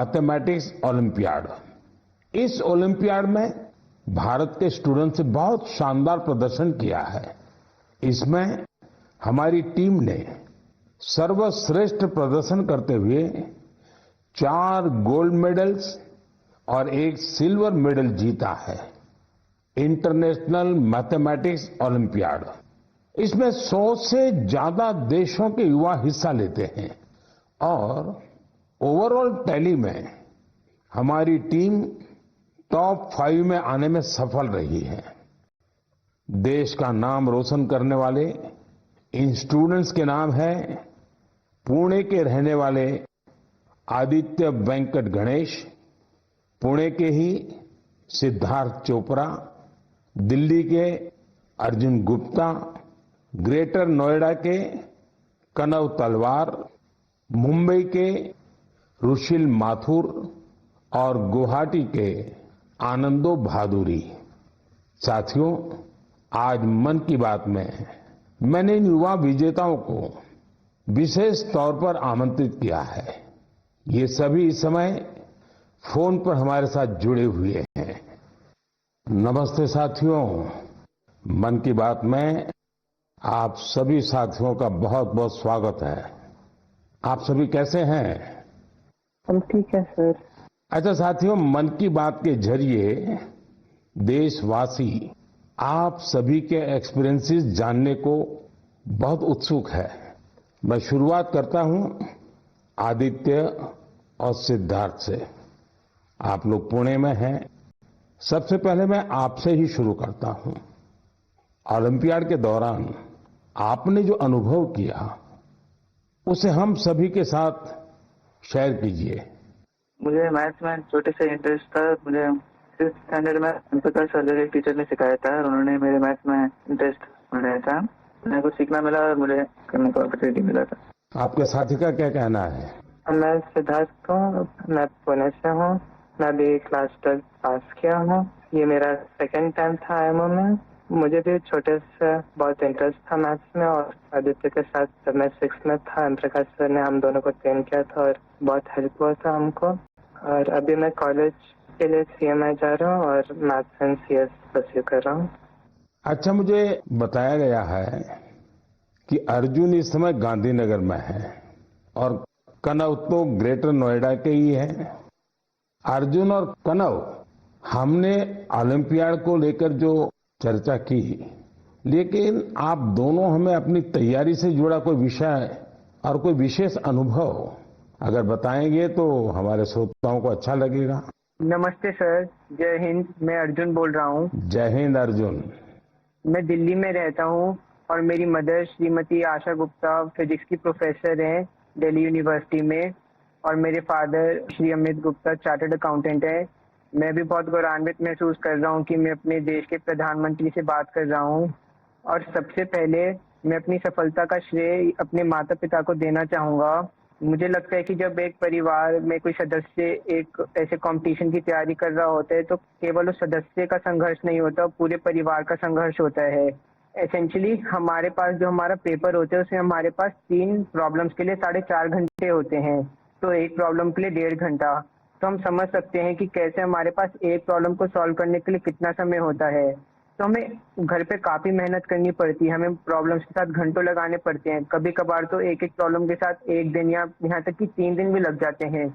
Mathematics olympiad. इस olympiad में भारत के स्टूडेंट्स ने बहुत शानदार प्रदर्शन किया है। इसमें हमारी टीम ने सर्वश्रेष्ठ प्रदर्शन करते हुए 4 गोल्ड मेडल्स और 1 सिल्वर मेडल जीता है। इंटरनेशनल मैथमेटिक्स ओलंपियाड, इसमें 100 से ज्यादा देशों के युवा हिस्सा लेते हैं और ओवरऑल टैली में हमारी टीम टॉप 5 में आने में सफल रही है। देश का नाम रोशन करने वाले इन स्टूडेंट्स के नाम है पुणे के रहने वाले आदित्य वेंकट गणेश, पुणे के ही सिद्धार्थ चोपड़ा, दिल्ली के अर्जुन गुप्ता, ग्रेटर नोएडा के कनव तलवार, मुंबई के रुशिल माथुर और गुवाहाटी के आनंदो भादुरी। साथियों, आज मन की बात में मैंने इन युवा विजेताओं को विशेष तौर पर आमंत्रित किया है। ये सभी इस समय फोन पर हमारे साथ जुड़े हुए हैं। नमस्ते साथियों, मन की बात में आप सभी साथियों का बहुत बहुत स्वागत है। आप सभी कैसे हैं? हम ठीक है सर। अच्छा साथियों, मन की बात के जरिए देशवासी आप सभी के एक्सपीरियंसेस जानने को बहुत उत्सुक है। मैं शुरुआत करता हूं आदित्य और सिद्धार्थ से। आप लोग पुणे में हैं। सबसे पहले मैं आपसे ही शुरू करता हूं। ओलंपियाड के दौरान आपने जो अनुभव किया उसे हम सभी के साथ शेयर कीजिए। मुझे मैथ्स में छोटे से इंटरेस्ट था। मुझे 6th स्टैंडर्ड में प्रकाश सर एक टीचर ने सिखाया था और उन्होंने मेरे मैथ्स में इंटरेस्ट बढ़ाया था। मेरे को सीखना मिला और मुझे करने का अपॉर्चुनिटी मिला था। आपके साथी का क्या कहना है? मैं सिद्धार्थ हूँ, मैं पुणे से हूँ। मैं भी क्लास 12 पास किया हूँ। ये मेरा 2nd टाइम था IIMO में। मुझे भी छोटे से बहुत इंटरेस्ट था मैथ्स में और आदित्य के साथ जब मैं 6th में था प्रकाश सर ने हम दोनों को ट्रेन किया था और बहुत हेल्प हुआ था हमको। और अभी मैं कॉलेज के लिए CMI जा रहा हूँ और मैथ्स एंड CS परस्यू कर रहा हूँ। अच्छा, मुझे बताया गया है कि अर्जुन इस समय गांधीनगर में है और कनव तो ग्रेटर नोएडा के ही है। अर्जुन और कनव, हमने ओलंपियाड को लेकर जो चर्चा की, लेकिन आप दोनों हमें अपनी तैयारी से जुड़ा कोई विषय और कोई विशेष अनुभव अगर बताएंगे तो हमारे श्रोताओं को अच्छा लगेगा। नमस्ते सर, जय हिंद। मैं अर्जुन बोल रहा हूँ। जय हिंद अर्जुन। मैं दिल्ली में रहता हूँ और मेरी मदर श्रीमती आशा गुप्ता फिजिक्स की प्रोफेसर हैं दिल्ली यूनिवर्सिटी में और मेरे father Shri Amit Gupta chartered accountant है। मैं भी बहुत गौरवान्वित महसूस कर रहा हूँ कि मैं अपने देश के प्रधानमंत्री से बात कर रहा हूँ और सबसे पहले मैं अपनी सफलता का श्रेय अपने माता पिता को देना चाहूँगा। मुझे लगता है कि जब एक परिवार में कोई सदस्य एक ऐसे कंपटीशन की तैयारी कर रहा होता है तो केवल उस सदस्य का संघर्ष नहीं होता, पूरे परिवार का संघर्ष होता है। एसेंशियली हमारे पास जो हमारा पेपर होता है उसमें हमारे पास 3 प्रॉब्लम्स के लिए 4.5 घंटे होते हैं, तो एक प्रॉब्लम के लिए 1.5 घंटा। तो हम समझ सकते हैं कि कैसे हमारे पास एक प्रॉब्लम को सॉल्व करने के लिए कितना समय होता है। तो हमें घर पे काफी मेहनत करनी पड़ती है, हमें प्रॉब्लम्स के साथ घंटों लगाने पड़ते हैं। कभी कभार तो एक प्रॉब्लम के साथ 1 दिन या यहाँ तक कि 3 दिन भी लग जाते हैं।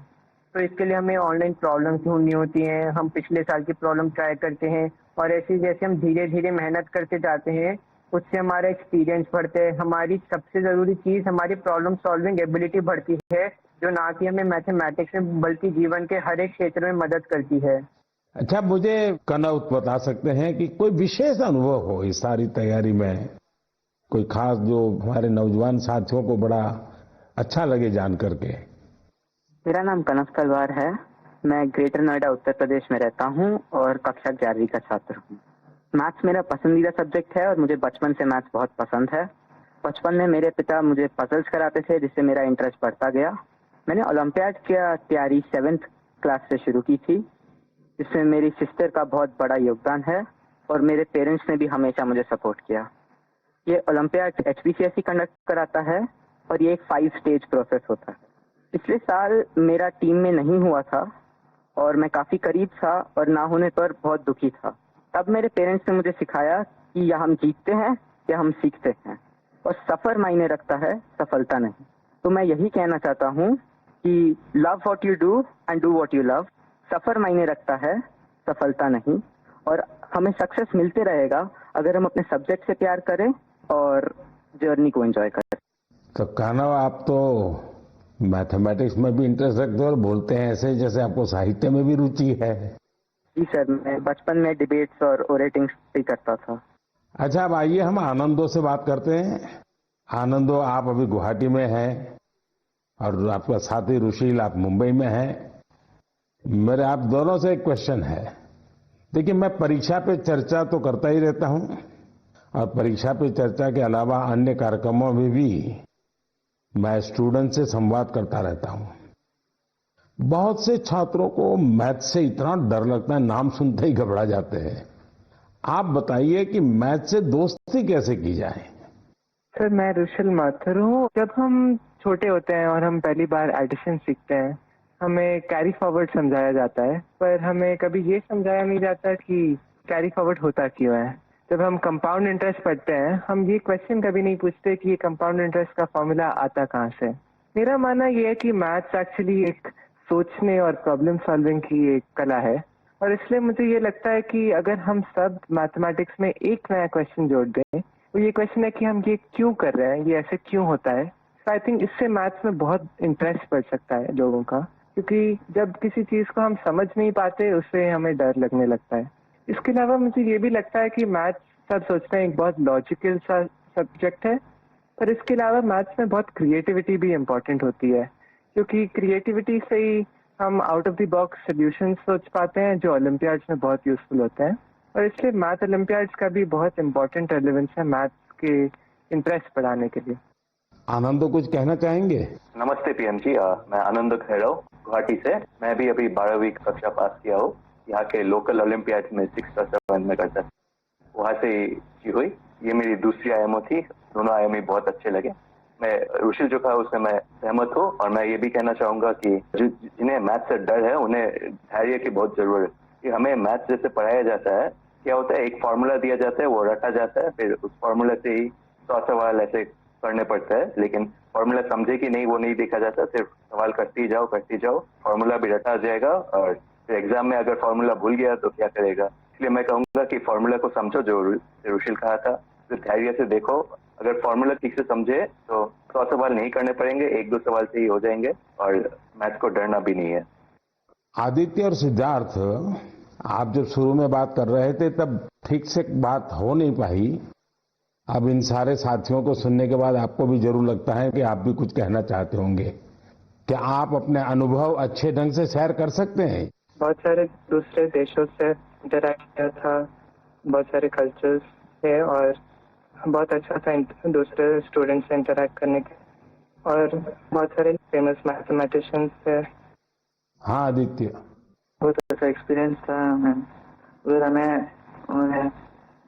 तो इसके लिए हमें ऑनलाइन प्रॉब्लम्स ढूंढनी होती हैं। हम पिछले साल की प्रॉब्लम ट्राई करते हैं और ऐसे जैसे हम धीरे धीरे मेहनत करते जाते हैं उससे हमारा एक्सपीरियंस बढ़ता है। हमारी सबसे जरूरी चीज हमारी प्रॉब्लम सॉल्विंग एबिलिटी बढ़ती है, जो ना कि हमें मैथमेटिक्स में बल्कि जीवन के हर एक क्षेत्र में मदद करती है। अच्छा, मुझे कनव बता सकते हैं कि कोई विशेष अनुभव हो इस सारी तैयारी में, कोई खास जो हमारे नौजवान साथियों को बड़ा अच्छा लगे जान करके? मेरा नाम कनव तलवार है। मैं ग्रेटर नोएडा उत्तर प्रदेश में रहता हूँ और कक्षा 11वीं का छात्र हूँ। मैथ्स मेरा पसंदीदा सब्जेक्ट है और मुझे बचपन से मैथ्स बहुत पसंद है। बचपन में मेरे पिता मुझे पजल्स कराते थे जिससे मेरा इंटरेस्ट बढ़ता गया। मैंने ओलंपियाड की तैयारी 7th क्लास से शुरू की थी, जिसमें मेरी सिस्टर का बहुत बड़ा योगदान है और मेरे पेरेंट्स ने भी हमेशा मुझे सपोर्ट किया। ये ओलंपियाड HPCSE कंडक्ट कराता है और ये एक 5 स्टेज प्रोसेस होता है। पिछले साल मेरा टीम में नहीं हुआ था और मैं काफी करीब था और ना होने पर बहुत दुखी था। तब मेरे पेरेंट्स ने मुझे सिखाया कि या हम जीतते हैं या हम सीखते हैं, और सफर मायने रखता है, सफलता नहीं। तो मैं यही कहना चाहता हूँ कि love what you do and do what you love. सफर मायने रखता है, सफलता नहीं। और हमें सक्सेस मिलते रहेगा अगर हम अपने सब्जेक्ट से प्यार करें और जर्नी को एंजॉय करें। तो कहना आप तो मैथमेटिक्स में भी इंटरेस्ट रखते हो और बोलते हैं ऐसे जैसे आपको साहित्य में भी रुचि है। जी सर, मैं बचपन में डिबेट्स और ओरेटिंग्स भी करता था। अच्छा, अब आइए हम आनंदो से बात करते हैं। आनंदो, आप अभी गुवाहाटी में हैं और आपका साथी रुशील आप मुंबई में हैं। मेरे आप दोनों से एक क्वेश्चन है। देखिए, मैं परीक्षा पे चर्चा तो करता ही रहता हूं और परीक्षा पे चर्चा के अलावा अन्य कार्यक्रमों में भी मैं स्टूडेंट से संवाद करता रहता हूं। बहुत से छात्रों को मैथ से इतना डर लगता है, नाम सुनते ही घबरा जाते हैं। आप बताइए कि मैथ से दोस्ती कैसे की जाए। सर, मैं रुशील माथुर हूँ। जब हम छोटे होते हैं और हम पहली बार एडिशन सीखते हैं, हमें कैरी फॉरवर्ड समझाया जाता है, पर हमें कभी ये समझाया नहीं जाता कि कैरी फॉरवर्ड होता क्यों है। जब हम कंपाउंड इंटरेस्ट पढ़ते हैं, हम ये क्वेश्चन कभी नहीं पूछते कि ये कंपाउंड इंटरेस्ट का फॉर्मूला आता कहाँ से। मेरा मानना ये है कि मैथ्स एक्चुअली एक सोचने और प्रॉब्लम सॉल्विंग की एक कला है, और इसलिए मुझे ये लगता है कि अगर हम सब मैथमेटिक्स में एक नया क्वेश्चन जोड़ दें, तो ये क्वेश्चन है कि हम ये क्यों कर रहे हैं, ये ऐसे क्यों होता है। तो आई थिंक इससे मैथ्स में बहुत इंटरेस्ट बढ़ सकता है लोगों का, क्योंकि जब किसी चीज को हम समझ नहीं पाते उससे हमें डर लगने लगता है। इसके अलावा मुझे ये भी लगता है कि मैथ्स, सब सोचते हैं, एक बहुत लॉजिकल सा सब्जेक्ट है, पर इसके अलावा मैथ्स में बहुत क्रिएटिविटी भी इम्पोर्टेंट होती है, क्योंकि क्रिएटिविटी से ही हम out of the box solutions सोच पाते हैं जो ओलंपियाड्स में बहुत यूजफुल होते हैं। और इसलिए मैथ ओलंपियाड्स का भी बहुत इम्पोर्टेंट रेलेवेंस है मैथ्स के इंटरेस्ट बढ़ाने के लिए। आनंदो, कुछ कहना चाहेंगे? नमस्ते पीएम जी, मैं आनंद खैरव गुवाहाटी से। मैं भी अभी 12वीं कक्षा पास किया हूँ। यहाँ के लोकल ओलंपियाड में 6th और 7th में करता था, वहाँ से ही हुई। ये मेरी दूसरी आईएमओ थी, दोनों आईएमओ बहुत अच्छे लगे। मैं रुशील जो कहा उससे मैं सहमत हूँ, और मैं ये भी कहना चाहूंगा कि जिन्हें मैथ से डर है उन्हें धैर्य की बहुत जरूरत है। कि हमें मैथ जैसे पढ़ाया जाता है, क्या होता है, एक फार्मूला दिया जाता है, वो रटा जाता है, फिर उस फार्मूला से ही 100 सवाल ऐसे करने पड़ता है, लेकिन फार्मूला समझे कि नहीं वो नहीं देखा जाता। सिर्फ सवाल करते ही जाओ, फार्मूला भी रटा जाएगा, और फिर एग्जाम में अगर फार्मूला भूल गया तो क्या करेगा। इसलिए मैं कहूंगा कि फार्मूला को समझो, जो रुशील कहा था, तो धैर्य से देखो। अगर फार्मूला ठीक से समझे तो 100 सवाल नहीं करने पड़ेंगे, 1-2 सवाल से ही हो जाएंगे, और मैथ को डरना भी नहीं है। आदित्य और सिद्धार्थ, आप जब शुरू में बात कर रहे थे तब ठीक से बात हो नहीं पाई। अब इन सारे साथियों को सुनने के बाद आपको भी जरूर लगता है कि आप भी कुछ कहना चाहते होंगे। क्या आप अपने अनुभव अच्छे ढंग से शेयर कर सकते हैं? बहुत सारे दूसरे देशों से इंटरैक्ट किया था, बहुत सारे कल्चर्स थे, और बहुत अच्छा था दूसरे स्टूडेंट्स से इंटरैक्ट करने के, और बहुत सारे फेमस मैथमेटिशियंस थे। हाँ आदित्य, बहुत अच्छा एक्सपीरियंस था। उधर हमें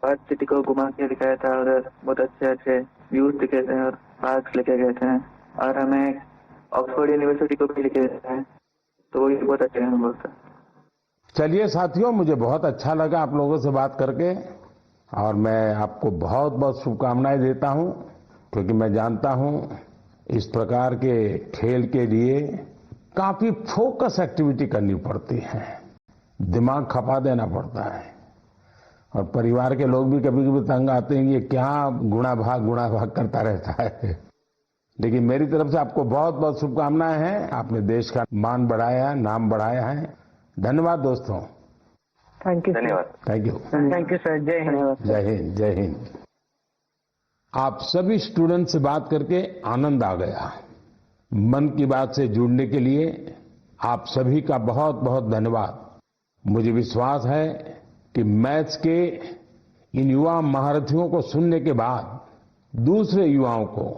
पार्क सिटी को घुमा के दिखाया था, उधर बहुत अच्छे व्यूज दिखे थे और पार्क लेके गए थे, और हमें ऑक्सफोर्ड यूनिवर्सिटी को भी लेके गए थे, तो ये बहुत अच्छा अनुभव था। चलिए साथियों, मुझे बहुत अच्छा लगा आप लोगों से बात करके, और मैं आपको बहुत बहुत शुभकामनाएं देता हूं, क्योंकि मैं जानता हूं इस प्रकार के खेल के लिए काफी फोकस एक्टिविटी करनी पड़ती है, दिमाग खपा देना पड़ता है, और परिवार के लोग भी कभी कभी तंग आते हैं, ये क्या गुणा भाग करता रहता है। लेकिन मेरी तरफ से आपको बहुत बहुत शुभकामनाएं हैं। आपने देश का मान बढ़ाया, नाम बढ़ाया है। धन्यवाद दोस्तों। Thank you. धन्यवाद। Thank you. Thank you sir. जय हिंद। जय हिंद। जय हिंद। आप सभी स्टूडेंट से बात करके आनंद आ गया। मन की बात से जुड़ने के लिए आप सभी का बहुत बहुत धन्यवाद। मुझे विश्वास है कि मैथ्स के इन युवा महारथियों को सुनने के बाद दूसरे युवाओं को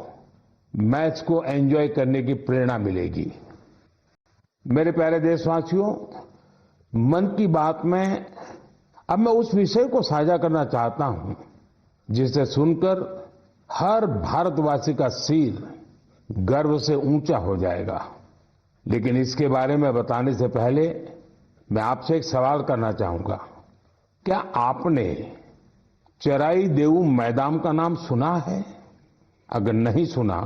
मैथ्स को एंजॉय करने की प्रेरणा मिलेगी। मेरे प्यारे देशवासियों, मन की बात में अब मैं उस विषय को साझा करना चाहता हूं जिसे सुनकर हर भारतवासी का सिर गर्व से ऊंचा हो जाएगा। लेकिन इसके बारे में बताने से पहले मैं आपसे एक सवाल करना चाहूंगा। क्या आपने चराई देऊ मैदान का नाम सुना है? अगर नहीं सुना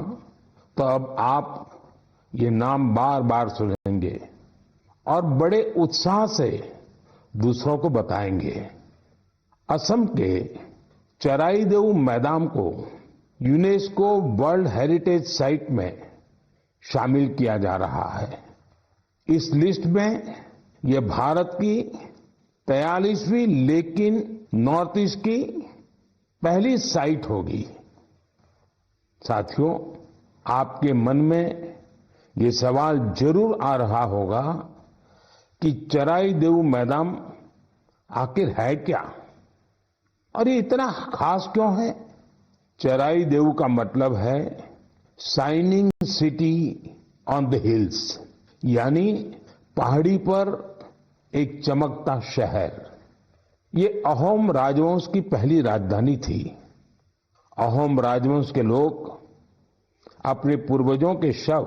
तो अब आप ये नाम बार बार सुनेंगे और बड़े उत्साह से दूसरों को बताएंगे। असम के चराई देऊ मैदान को यूनेस्को वर्ल्ड हेरिटेज साइट में शामिल किया जा रहा है। इस लिस्ट में यह भारत की 43वीं लेकिन नॉर्थ ईस्ट की पहली साइट होगी। साथियों, आपके मन में ये सवाल जरूर आ रहा होगा कि चराई देऊ मैदान आखिर है क्या और ये इतना खास क्यों है? चराई देऊ का मतलब है shining city on the hills, यानी पहाड़ी पर एक चमकता शहर। ये अहोम राजवंश की पहली राजधानी थी। अहोम राजवंश के लोग अपने पूर्वजों के शव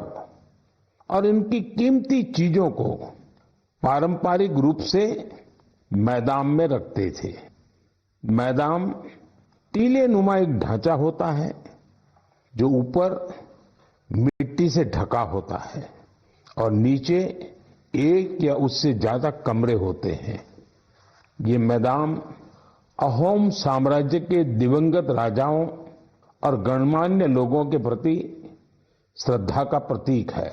और इनकी कीमती चीजों को पारंपरिक रूप से मैदान में रखते थे। मैदान टीले नुमा एक ढांचा होता है जो ऊपर मिट्टी से ढका होता है और नीचे एक या उससे ज्यादा कमरे होते हैं। ये मैदान अहोम साम्राज्य के दिवंगत राजाओं और गणमान्य लोगों के प्रति श्रद्धा का प्रतीक है।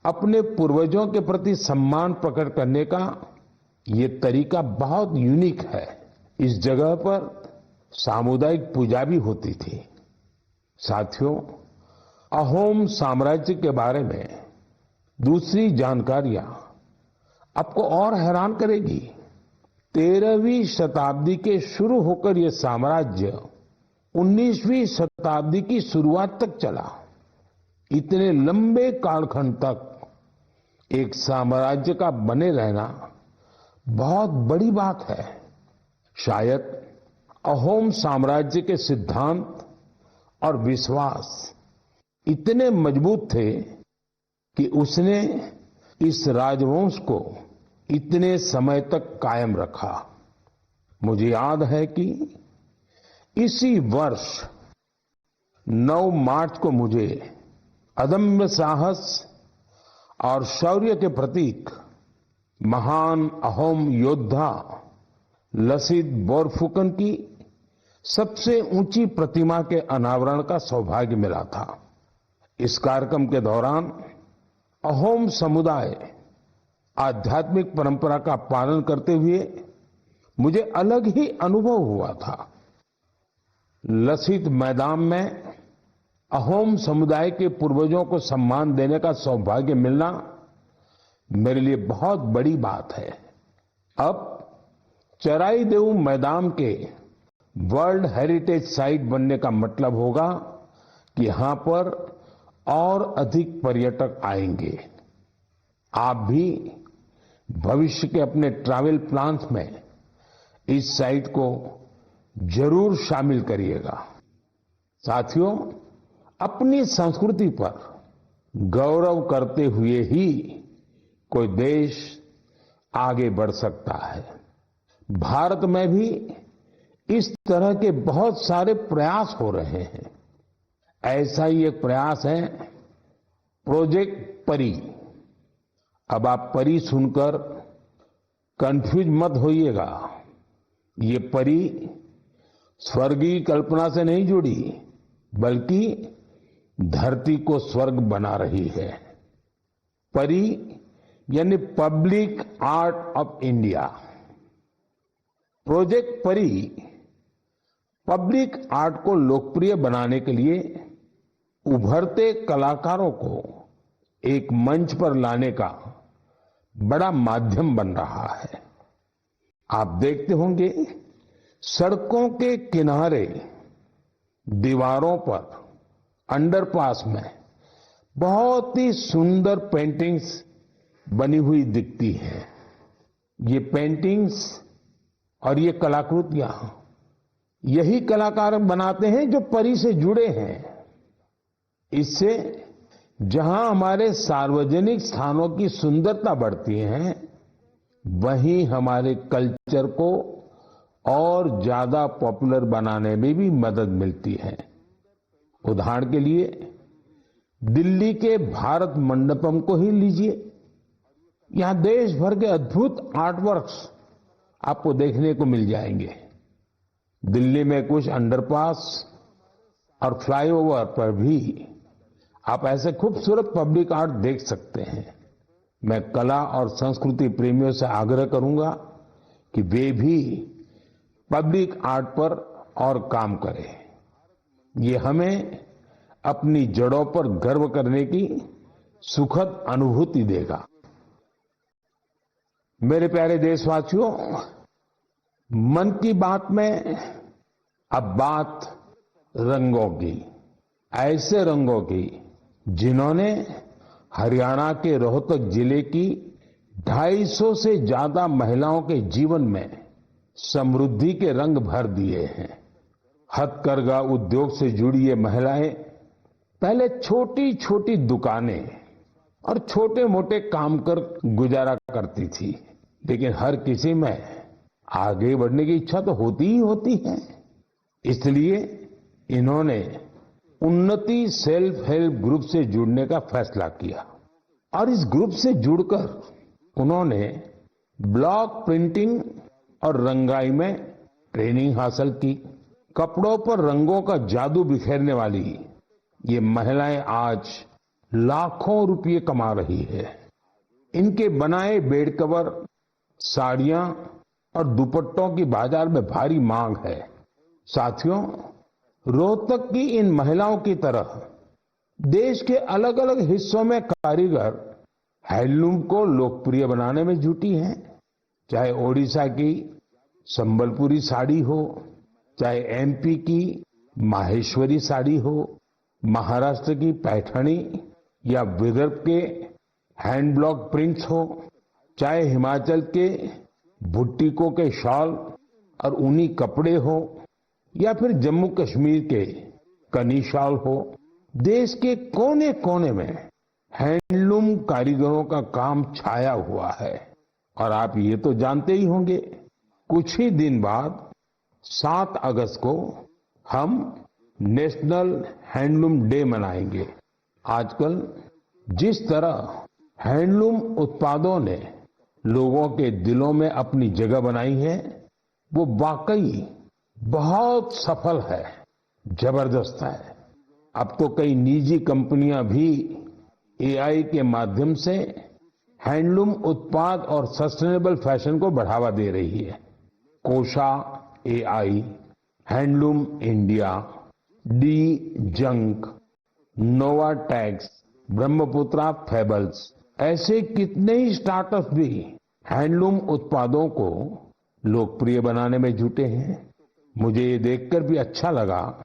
अपने पूर्वजों के प्रति सम्मान प्रकट करने का ये तरीका बहुत यूनिक है। इस जगह पर सामुदायिक पूजा भी होती थी। साथियों, अहोम साम्राज्य के बारे में दूसरी जानकारियां आपको और हैरान करेगी। 13वीं शताब्दी के शुरू होकर यह साम्राज्य 19वीं शताब्दी की शुरुआत तक चला। इतने लंबे कालखंड तक एक साम्राज्य का बने रहना बहुत बड़ी बात है। शायद अहोम साम्राज्य के सिद्धांत और विश्वास इतने मजबूत थे कि उसने इस राजवंश को इतने समय तक कायम रखा। मुझे याद है कि इसी वर्ष 9 मार्च को मुझे अदम्य साहस और शौर्य के प्रतीक महान अहोम योद्धा लसित बोरफुकन की सबसे ऊंची प्रतिमा के अनावरण का सौभाग्य मिला था। इस कार्यक्रम के दौरान अहोम समुदाय आध्यात्मिक परंपरा का पालन करते हुए मुझे अलग ही अनुभव हुआ था। लसित मैदान में अहोम समुदाय के पूर्वजों को सम्मान देने का सौभाग्य मिलना मेरे लिए बहुत बड़ी बात है। अब चराई देऊ मैदान के वर्ल्ड हेरिटेज साइट बनने का मतलब होगा कि यहां पर और अधिक पर्यटक आएंगे। आप भी भविष्य के अपने ट्रैवल प्लान्स में इस साइट को जरूर शामिल करिएगा। साथियों, अपनी संस्कृति पर गौरव करते हुए ही कोई देश आगे बढ़ सकता है। भारत में भी इस तरह के बहुत सारे प्रयास हो रहे हैं। ऐसा ही एक प्रयास है प्रोजेक्ट परी। अब आप परी सुनकर कंफ्यूज मत होइएगा। ये परी स्वर्गीय कल्पना से नहीं जुड़ी, बल्कि धरती को स्वर्ग बना रही है। परी यानी public art of India. Project परी पब्लिक आर्ट को लोकप्रिय बनाने के लिए उभरते कलाकारों को एक मंच पर लाने का बड़ा माध्यम बन रहा है। आप देखते होंगे सड़कों के किनारे, दीवारों पर, अंडरपास में बहुत ही सुंदर पेंटिंग्स बनी हुई दिखती हैं। ये पेंटिंग्स और ये कलाकृतियां यही कलाकार बनाते हैं जो परी से जुड़े हैं। इससे जहां हमारे सार्वजनिक स्थानों की सुंदरता बढ़ती है, वहीं हमारे कल्चर को और ज्यादा पॉपुलर बनाने में भी मदद मिलती है। उदाहरण के लिए दिल्ली के भारत मंडपम को ही लीजिए। यहां देश भर के अद्भुत आर्टवर्क्स आपको देखने को मिल जाएंगे। दिल्ली में कुछ अंडरपास और फ्लाईओवर पर भी आप ऐसे खूबसूरत पब्लिक आर्ट देख सकते हैं। मैं कला और संस्कृति प्रेमियों से आग्रह करूंगा कि वे भी पब्लिक आर्ट पर और काम करें। ये हमें अपनी जड़ों पर गर्व करने की सुखद अनुभूति देगा। मेरे प्यारे देशवासियों, मन की बात में अब बात रंगों की, ऐसे रंगों की जिन्होंने हरियाणा के रोहतक जिले की 250 से ज्यादा महिलाओं के जीवन में समृद्धि के रंग भर दिए हैं। हथकरघा उद्योग से जुड़ी ये महिलाएं पहले छोटी छोटी दुकानें और छोटे मोटे काम कर गुजारा करती थी, लेकिन हर किसी में आगे बढ़ने की इच्छा तो होती ही होती है। इसलिए इन्होंने उन्नति सेल्फ हेल्प ग्रुप से जुड़ने का फैसला किया और इस ग्रुप से जुड़कर उन्होंने ब्लॉक प्रिंटिंग और रंगाई में ट्रेनिंग हासिल की। कपड़ों पर रंगों का जादू बिखेरने वाली ये महिलाएं आज लाखों रुपए कमा रही है। इनके बनाए बेड कवर, साड़ियां और दुपट्टों की बाजार में भारी मांग है। साथियों, रोहतक की इन महिलाओं की तरह देश के अलग अलग हिस्सों में कारीगर हैंडलूम को लोकप्रिय बनाने में जुटी हैं। चाहे ओडिशा की संबलपुरी साड़ी हो, चाहे एमपी की माहेश्वरी साड़ी हो, महाराष्ट्र की पैठणी या विदर्भ के हैंड ब्लॉक प्रिंट्स हो, चाहे हिमाचल के भुट्टिकों के शॉल और ऊनी कपड़े हो, या फिर जम्मू कश्मीर के कनी शॉल हो, देश के कोने कोने में हैंडलूम कारीगरों का काम छाया हुआ है। और आप ये तो जानते ही होंगे, कुछ ही दिन बाद 7 अगस्त को हम नेशनल हैंडलूम डे मनाएंगे। आजकल जिस तरह हैंडलूम उत्पादों ने लोगों के दिलों में अपनी जगह बनाई है, वो वाकई बहुत सफल है, जबरदस्त है। अब तो कई निजी कंपनियां भी एआई के माध्यम से हैंडलूम उत्पाद और सस्टेनेबल फैशन को बढ़ावा दे रही है। Kosha AI, handloom India, D junk, Novatex, Brahmaputra fables, ऐसे कितने ही स्टार्टअप भी हैंडलूम उत्पादों को लोकप्रिय बनाने में जुटे हैं। मुझे ये देखकर भी अच्छा लगा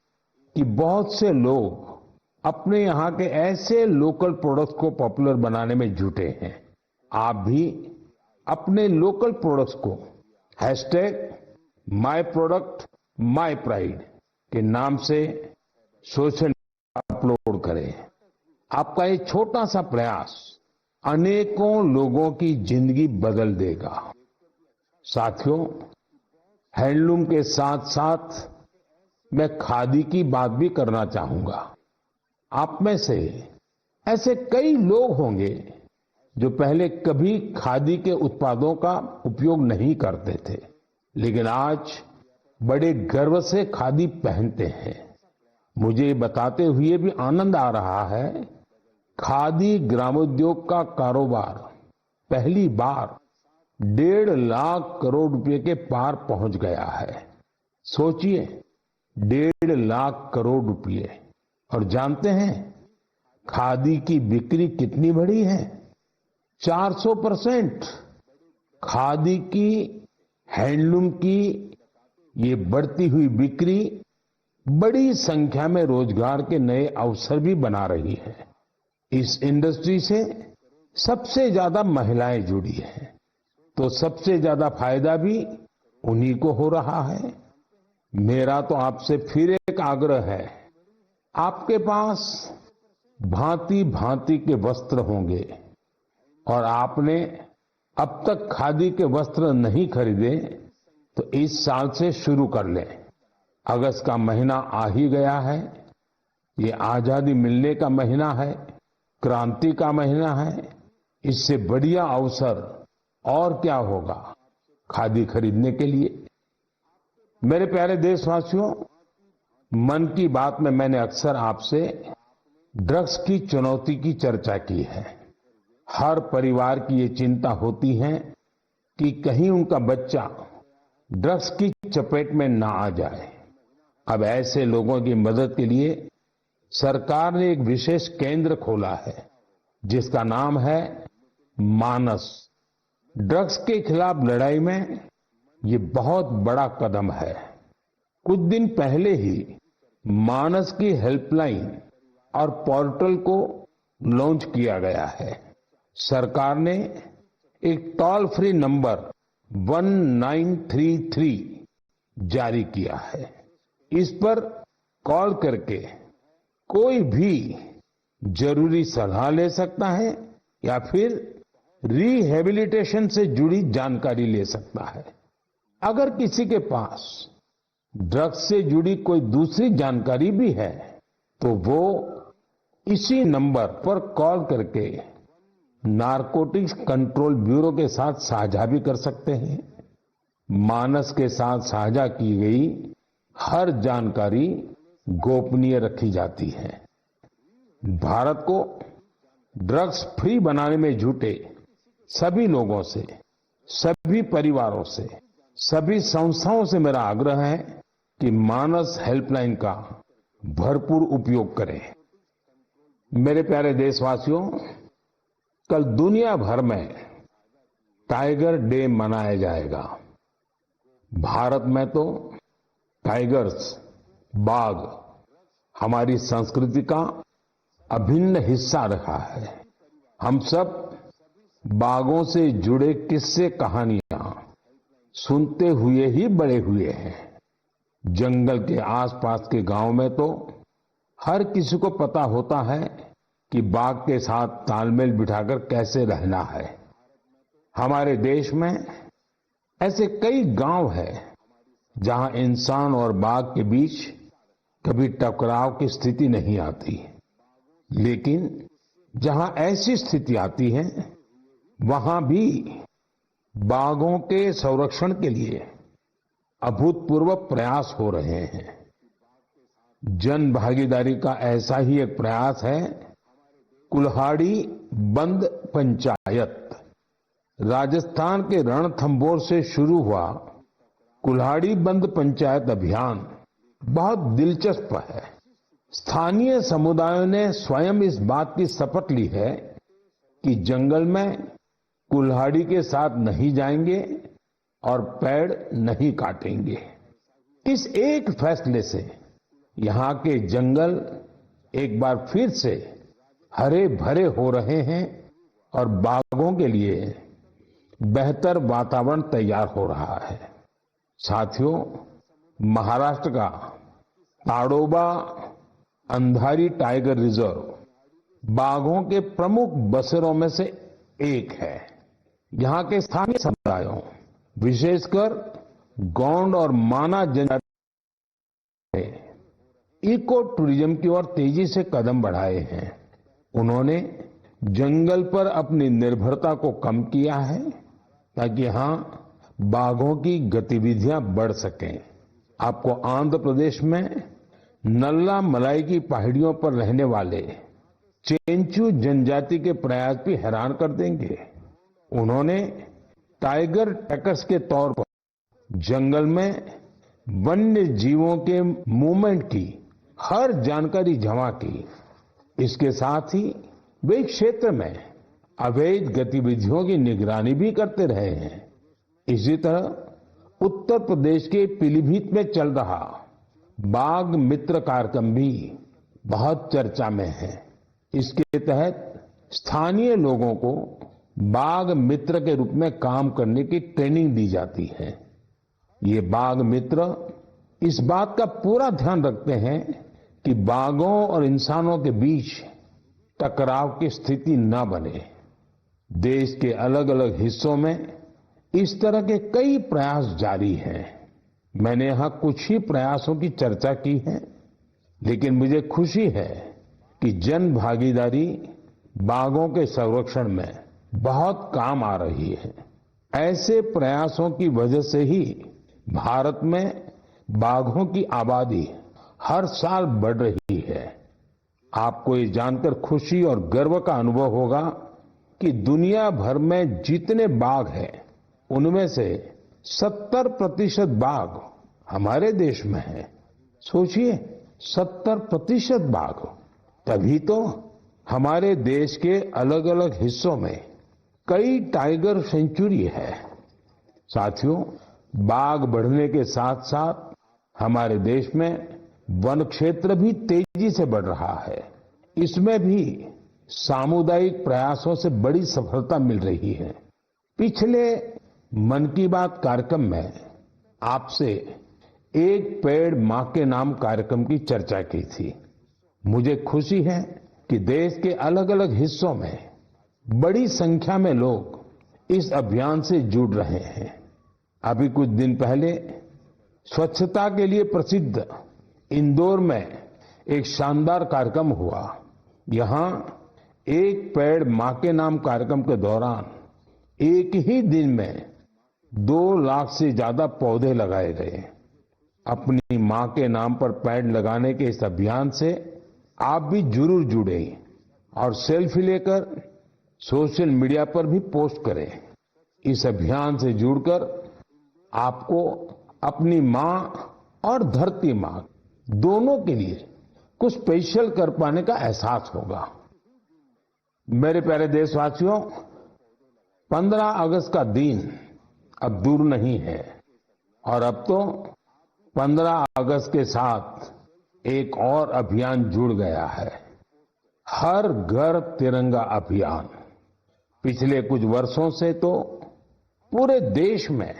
कि बहुत से लोग अपने यहाँ के ऐसे लोकल प्रोडक्ट्स को पॉपुलर बनाने में जुटे हैं। आप भी अपने लोकल प्रोडक्ट्स को #MyProductMyPride के नाम से सोशल अपलोड करें। आपका ये छोटा सा प्रयास अनेकों लोगों की जिंदगी बदल देगा। साथियों, हैंडलूम के साथ साथ मैं खादी की बात भी करना चाहूंगा। आप में से ऐसे कई लोग होंगे जो पहले कभी खादी के उत्पादों का उपयोग नहीं करते थे, लेकिन आज बड़े गर्व से खादी पहनते हैं। मुझे बताते हुए भी आनंद आ रहा है, खादी ग्रामोद्योग का कारोबार पहली बार 1.5 लाख करोड़ रुपए के पार पहुंच गया है। सोचिए, 1.5 लाख करोड़ रुपए। और जानते हैं खादी की बिक्री कितनी बढ़ी है? 400%। खादी की, हैंडलूम की ये बढ़ती हुई बिक्री बड़ी संख्या में रोजगार के नए अवसर भी बना रही है। इस इंडस्ट्री से सबसे ज्यादा महिलाएं जुड़ी हैं, तो सबसे ज्यादा फायदा भी उन्हीं को हो रहा है। मेरा तो आपसे फिर एक आग्रह है, आपके पास भांति भांति के वस्त्र होंगे और आपने अब तक खादी के वस्त्र नहीं खरीदे तो इस साल से शुरू कर लें। अगस्त का महीना आ ही गया है। ये आजादी मिलने का महीना है, क्रांति का महीना है। इससे बढ़िया अवसर और क्या होगा खादी खरीदने के लिए। मेरे प्यारे देशवासियों, मन की बात में मैंने अक्सर आपसे ड्रग्स की चुनौती की चर्चा की है। हर परिवार की ये चिंता होती है कि कहीं उनका बच्चा ड्रग्स की चपेट में ना आ जाए। अब ऐसे लोगों की मदद के लिए सरकार ने एक विशेष केंद्र खोला है जिसका नाम है मानस। ड्रग्स के खिलाफ लड़ाई में ये बहुत बड़ा कदम है। कुछ दिन पहले ही मानस की हेल्पलाइन और पोर्टल को लॉन्च किया गया है। सरकार ने एक टोल फ्री नंबर 1933 जारी किया है। इस पर कॉल करके कोई भी जरूरी सलाह ले सकता है या फिर रिहेबिलिटेशन से जुड़ी जानकारी ले सकता है। अगर किसी के पास ड्रग्स से जुड़ी कोई दूसरी जानकारी भी है तो वो इसी नंबर पर कॉल करके नारकोटिक्स कंट्रोल ब्यूरो के साथ साझा भी कर सकते हैं। मानस के साथ साझा की गई हर जानकारी गोपनीय रखी जाती है। भारत को ड्रग्स फ्री बनाने में जुटे सभी लोगों से, सभी परिवारों से, सभी संस्थाओं से मेरा आग्रह है कि मानस हेल्पलाइन का भरपूर उपयोग करें। मेरे प्यारे देशवासियों, कल दुनिया भर में टाइगर डे मनाया जाएगा। भारत में तो टाइगर्स, बाघ हमारी संस्कृति का अभिन्न हिस्सा रहा है। हम सब बाघों से जुड़े किस्से कहानियां सुनते हुए ही बड़े हुए हैं। जंगल के आसपास के गांव में तो हर किसी को पता होता है कि बाघ के साथ तालमेल बिठाकर कैसे रहना है। हमारे देश में ऐसे कई गांव हैं जहां इंसान और बाघ के बीच कभी टकराव की स्थिति नहीं आती, लेकिन जहां ऐसी स्थिति आती है वहां भी बाघों के संरक्षण के लिए अभूतपूर्व प्रयास हो रहे हैं। जन भागीदारी का ऐसा ही एक प्रयास है कुल्हाड़ी बंद पंचायत। राजस्थान के रणथंभौर से शुरू हुआ कुल्हाड़ी बंद पंचायत अभियान बहुत दिलचस्प है। स्थानीय समुदायों ने स्वयं इस बात की शपथ ली है कि जंगल में कुल्हाड़ी के साथ नहीं जाएंगे और पेड़ नहीं काटेंगे। इस एक फैसले से यहां के जंगल एक बार फिर से हरे भरे हो रहे हैं और बाघों के लिए बेहतर वातावरण तैयार हो रहा है। साथियों, महाराष्ट्र का ताडोबा अंधारी टाइगर रिजर्व बाघों के प्रमुख बसेरों में से एक है। यहां के स्थानीय समुदायों, विशेषकर गोंड और माना जनजाति ने इको टूरिज्म की ओर तेजी से कदम बढ़ाए हैं। उन्होंने जंगल पर अपनी निर्भरता को कम किया है ताकि यहां बाघों की गतिविधियां बढ़ सकें। आपको आंध्र प्रदेश में नल्ला मलाई की पहाड़ियों पर रहने वाले चेंचू जनजाति के प्रयास भी हैरान कर देंगे। उन्होंने टाइगर ट्रैकर्स के तौर पर जंगल में वन्य जीवों के मूवमेंट की हर जानकारी जमा की। इसके साथ ही वे क्षेत्र में अवैध गतिविधियों की निगरानी भी करते रहे हैं। इसी तरह उत्तर प्रदेश के पीलीभीत में चल रहा बाघ मित्र कार्यक्रम भी बहुत चर्चा में है। इसके तहत स्थानीय लोगों को बाघ मित्र के रूप में काम करने की ट्रेनिंग दी जाती है। ये बाघ मित्र इस बात का पूरा ध्यान रखते हैं कि बाघों और इंसानों के बीच टकराव की स्थिति न बने। देश के अलग अलग हिस्सों में इस तरह के कई प्रयास जारी हैं। मैंने यहां कुछ ही प्रयासों की चर्चा की है, लेकिन मुझे खुशी है कि जन भागीदारी बाघों के संरक्षण में बहुत काम आ रही है। ऐसे प्रयासों की वजह से ही भारत में बाघों की आबादी हर साल बढ़ रही है। आपको ये जानकर खुशी और गर्व का अनुभव होगा कि दुनिया भर में जितने बाघ हैं, उनमें से 70% बाघ हमारे देश में हैं। सोचिए, 70% बाघ। तभी तो हमारे देश के अलग अलग हिस्सों में कई टाइगर सेंचुरी है। साथियों, बाघ बढ़ने के साथ साथ हमारे देश में वन क्षेत्र भी तेजी से बढ़ रहा है। इसमें भी सामुदायिक प्रयासों से बड़ी सफलता मिल रही है। पिछले मन की बात कार्यक्रम में आपसे एक पेड़ मां के नाम कार्यक्रम की चर्चा की थी। मुझे खुशी है कि देश के अलग अलग हिस्सों में बड़ी संख्या में लोग इस अभियान से जुड़ रहे हैं। अभी कुछ दिन पहले स्वच्छता के लिए प्रसिद्ध इंदौर में एक शानदार कार्यक्रम हुआ। यहां एक पेड़ मां के नाम कार्यक्रम के दौरान एक ही दिन में 2 लाख से ज्यादा पौधे लगाए गए। अपनी मां के नाम पर पेड़ लगाने के इस अभियान से आप भी जरूर जुड़ें और सेल्फी लेकर सोशल मीडिया पर भी पोस्ट करें। इस अभियान से जुड़कर आपको अपनी मां और धरती मां दोनों के लिए कुछ स्पेशल कर पाने का एहसास होगा। मेरे प्यारे देशवासियों, 15 अगस्त का दिन अब दूर नहीं है और अब तो 15 अगस्त के साथ एक और अभियान जुड़ गया है, हर घर तिरंगा अभियान। पिछले कुछ वर्षों से तो पूरे देश में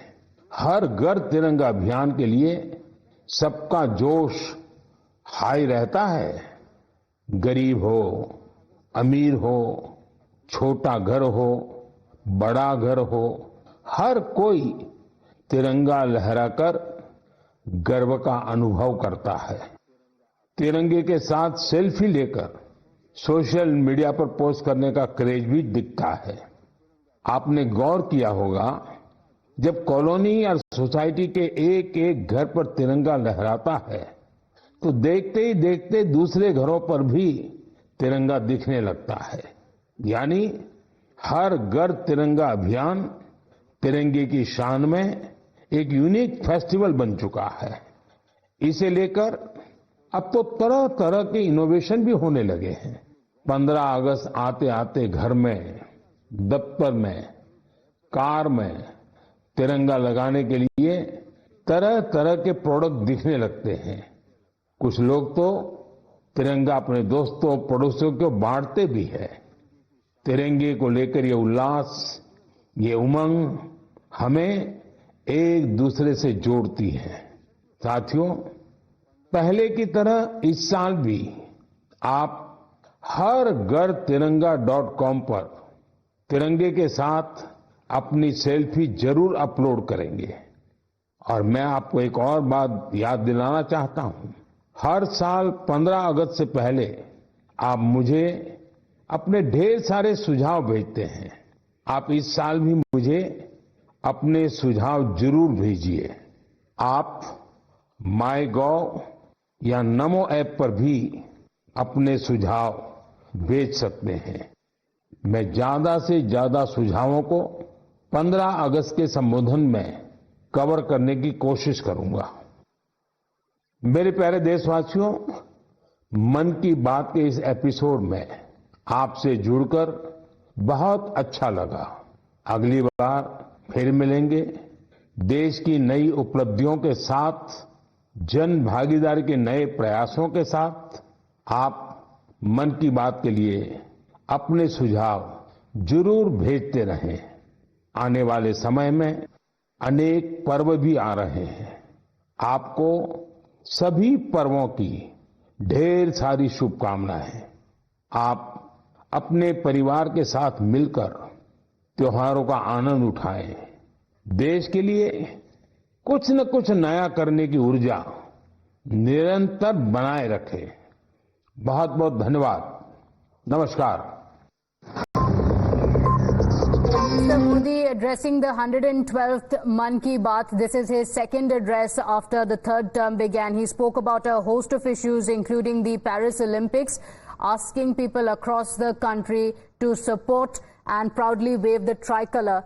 हर घर तिरंगा अभियान के लिए सबका जोश हाई रहता है। गरीब हो, अमीर हो, छोटा घर हो, बड़ा घर हो, हर कोई तिरंगा लहराकर गर्व का अनुभव करता है। तिरंगे के साथ सेल्फी लेकर सोशल मीडिया पर पोस्ट करने का क्रेज भी दिखता है। आपने गौर किया होगा, जब कॉलोनी या सोसाइटी के एक एक घर पर तिरंगा लहराता है तो देखते ही देखते दूसरे घरों पर भी तिरंगा दिखने लगता है। यानी हर घर तिरंगा अभियान तिरंगे की शान में एक यूनिक फेस्टिवल बन चुका है। इसे लेकर अब तो तरह तरह के इनोवेशन भी होने लगे हैं। 15 अगस्त आते आते घर में, दफ्तर में, कार में तिरंगा लगाने के लिए तरह तरह के प्रोडक्ट दिखने लगते हैं। कुछ लोग तो तिरंगा अपने दोस्तों पड़ोसियों को बांटते भी है। तिरंगे को लेकर ये उल्लास, ये उमंग हमें एक दूसरे से जोड़ती है। साथियों, पहले की तरह इस साल भी आप हर घर तिरंगा.com पर तिरंगे के साथ अपनी सेल्फी जरूर अपलोड करेंगे। और मैं आपको एक और बात याद दिलाना चाहता हूं। हर साल 15 अगस्त से पहले आप मुझे अपने ढेर सारे सुझाव भेजते हैं। आप इस साल भी मुझे अपने सुझाव जरूर भेजिए। आप माईगॉव या नमो ऐप पर भी अपने सुझाव भेज सकते हैं। मैं ज्यादा से ज्यादा सुझावों को 15 अगस्त के संबोधन में कवर करने की कोशिश करूंगा। मेरे प्यारे देशवासियों, मन की बात के इस एपिसोड में आपसे जुड़कर बहुत अच्छा लगा। अगली बार फिर मिलेंगे देश की नई उपलब्धियों के साथ, जन भागीदारी के नए प्रयासों के साथ। आप मन की बात के लिए अपने सुझाव जरूर भेजते रहें। आने वाले समय में अनेक पर्व भी आ रहे हैं। आपको सभी पर्वों की ढेर सारी शुभकामनाएं। आप अपने परिवार के साथ मिलकर त्योहारों का आनंद उठाएं, देश के लिए कुछ न कुछ नया करने की ऊर्जा निरंतर बनाए रखें। बहुत बहुत धन्यवाद। नमस्कार। Mr. Modi addressing the 112th Mann Ki Baat. This is his second address after the third term began. He spoke about a host of issues, including the Paris Olympics, asking people across the country to support and proudly wave the tricolour